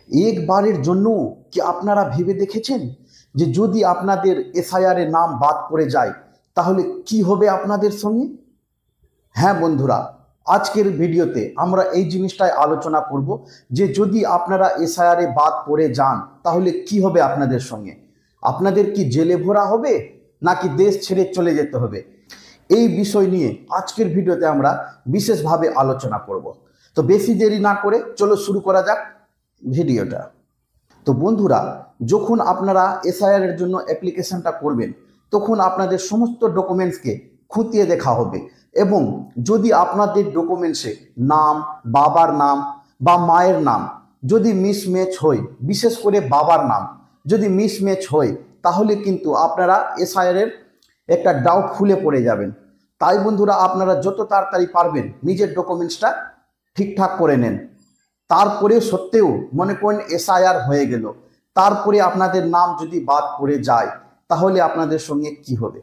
একবারের জন্য কি আপনারা ভেবে দেখেছেন যে যদি আপনাদের এসআইআর এর নাম বাদ পড়ে যায় তাহলে কি হবে আপনাদের সঙ্গে? হ্যাঁ বন্ধুরা, আজকের ভিডিওতে আমরা এই জিনিসটাই আলোচনা করব যে যদি আপনারা এসআইআর এ বাদ পড়ে যান তাহলে কি হবে আপনাদের সঙ্গে। আপনাদের কি জেলে ভরা হবে নাকি দেশ ছেড়ে চলে যেতে হবে? এই বিষয় নিয়ে আজকের ভিডিওতে আমরা বিশেষভাবে আলোচনা করব। তো বেশি দেরি না করে চলো শুরু করা যাক ভিডিওটা। তো বন্ধুরা, যখন আপনারা এসআইআর এর জন্য অ্যাপ্লিকেশনটা করবেন তখন আপনাদের সমস্ত ডকুমেন্টসকে খতিয়ে দেখা হবে এবং যদি আপনাদের ডকুমেন্টসে নাম, বাবার নাম বা মায়ের নাম যদি মিসম্যাচ হয়, বিশেষ করে বাবার নাম যদি মিসম্যাচ হয় তাহলে কিন্তু আপনারা এসআইআর এর একটা ডাউটফুলে পড়ে যাবেন। তাই বন্ধুরা, আপনারা যত তাড়াতাড়ি পারবেন নিজের ডকুমেন্টসটা ঠিকঠাক করে নেন। তারপরে সত্ত্বেও মনে করেন এসআইআর হয়ে গেল, তারপরে আপনাদের নাম যদি বাদ পড়ে যায় তাহলে আপনাদের সঙ্গে কি হবে?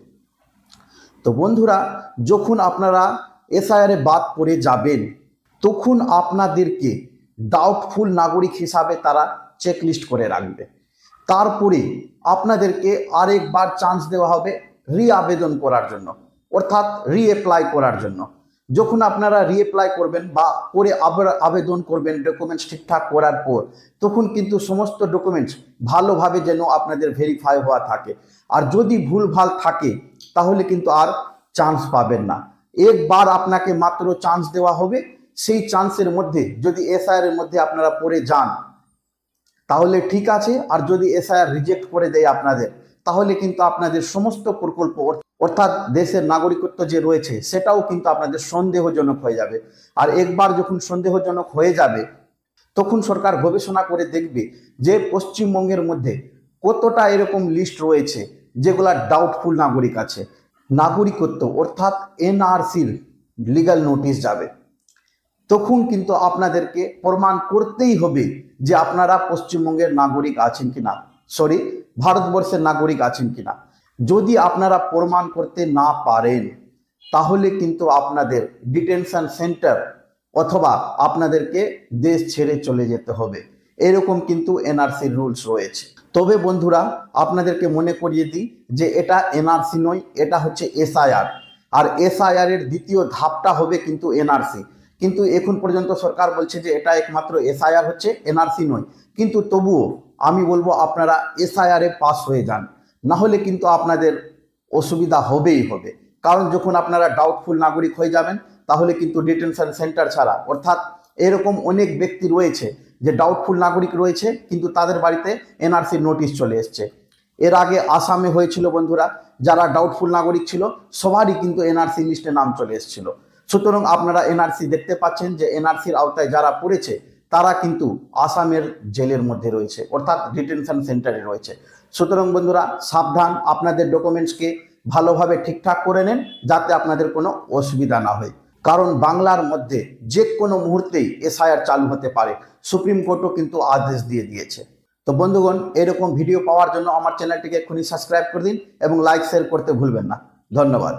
তো বন্ধুরা, যখন আপনারা এসআইআর এ বাদ পড়ে যাবেন তখন আপনাদেরকে ডাউটফুল নাগরিক হিসাবে তারা চেকলিস্ট করে রাখবে। তারপরে আপনাদেরকে আরেকবার চান্স দেওয়া হবে আবেদন করার জন্য, অর্থাৎ অ্যাপ্লাই করার জন্য। যখন আপনারা অ্যাপ্লাই করবেন বা করে আবার আবেদন করবেন ডকুমেন্টস ঠিকঠাক করার পর, তখন কিন্তু সমস্ত ডকুমেন্টস ভালোভাবে যেন আপনাদের ভেরিফাই হওয়া থাকে। আর যদি ভুলভাল থাকে তাহলে কিন্তু আর চান্স পাবেন না। একবার আপনাকে মাত্র চান্স দেওয়া হবে। সেই চান্সের মধ্যে যদি এসআইআর এর মধ্যে আপনারা পড়ে যান তাহলে ঠিক আছে, আর যদি এসআইআর রিজেক্ট করে দেয় আপনাদের তাহলে কিন্তু আপনাদের সমস্ত প্রকল্প অর্থাৎ দেশের নাগরিকত্ব যে রয়েছে সেটাও কিন্তু আপনাদের সন্দেহজনক হয়ে যাবে। আর একবার যখন সন্দেহজনক হয়ে যাবে তখন সরকার গবেষণা করে দেখবে যে পশ্চিমবঙ্গের মধ্যে কতটা এরকম লিস্ট রয়েছে যেগুলা ডাউটফুল নাগরিক আছে। নাগরিকত্ব অর্থাৎ এনআরসির লিগ্যাল নোটিশ যাবে। তখন কিন্তু আপনাদেরকে প্রমাণ করতেই হবে যে আপনারা পশ্চিমবঙ্গের নাগরিক আছেন কিনা, ভারতবর্ষের নাগরিক আছেন কিনা। যদি আপনারা প্রমাণ করতে না পারেন তাহলে কিন্তু আপনাদের ডিটেনশন সেন্টার অথবা আপনাদেরকে দেশ ছেড়ে চলে যেতে হবে। এরকম কিন্তু এনআরসির রুলস রয়েছে। তবে বন্ধুরা, আপনাদেরকে মনে করিয়ে দিই যে এটা এনআরসি নয়, এটা হচ্ছে এসআইআর। আর এসআইআর এর দ্বিতীয় ধাপটা হবে কিন্তু এনআরসি। কিন্তু এখন পর্যন্ত সরকার বলছে যে এটা একমাত্র এসআইআর হচ্ছে, এনআরসি নয়। কিন্তু তবুও আমি বলবো আপনারা এসআইআর এ পাস হয়ে যান, না হলে কিন্তু আপনাদের অসুবিধা হবেই হবে। কারণ যখন আপনারা ডাউটফুল নাগরিক হয়ে যাবেন তাহলে কিন্তু ডিটেনশন সেন্টার ছাড়া, অর্থাৎ এরকম অনেক ব্যক্তি রয়েছে যে ডাউটফুল নাগরিক রয়েছে কিন্তু তাদের বাড়িতে এনআরসির নোটিশ চলে এসছে। এর আগে আসামে হয়েছিল বন্ধুরা, যারা ডাউটফুল নাগরিক ছিল সবারই কিন্তু এনআরসি লিস্টে নাম চলে এসেছিল। সুতরাং আপনারা এনআরসি দেখতে পাচ্ছেন যে এনআরসির আওতায় যারা পড়েছে তারা কিন্তু আসামের জেলের মধ্যে রয়েছে, অর্থাৎ ডিটেনশন সেন্টারে রয়েছে। সুতরাং বন্ধুরা সাবধান, আপনাদের ডকুমেন্টসকে ভালোভাবে ঠিকঠাক করে নেন যাতে আপনাদের কোনো অসুবিধা না হয়। কারণ বাংলার মধ্যে যে কোনো মুহূর্তেই এসআইআর চালু হতে পারে, সুপ্রিম কোর্টও কিন্তু আদেশ দিয়ে দিয়েছে। তো বন্ধুগণ, এরকম ভিডিও পাওয়ার জন্য আমার চ্যানেলটিকে এক্ষুনি সাবস্ক্রাইব করে দিন এবং লাইক শেয়ার করতে ভুলবেন না। ধন্যবাদ।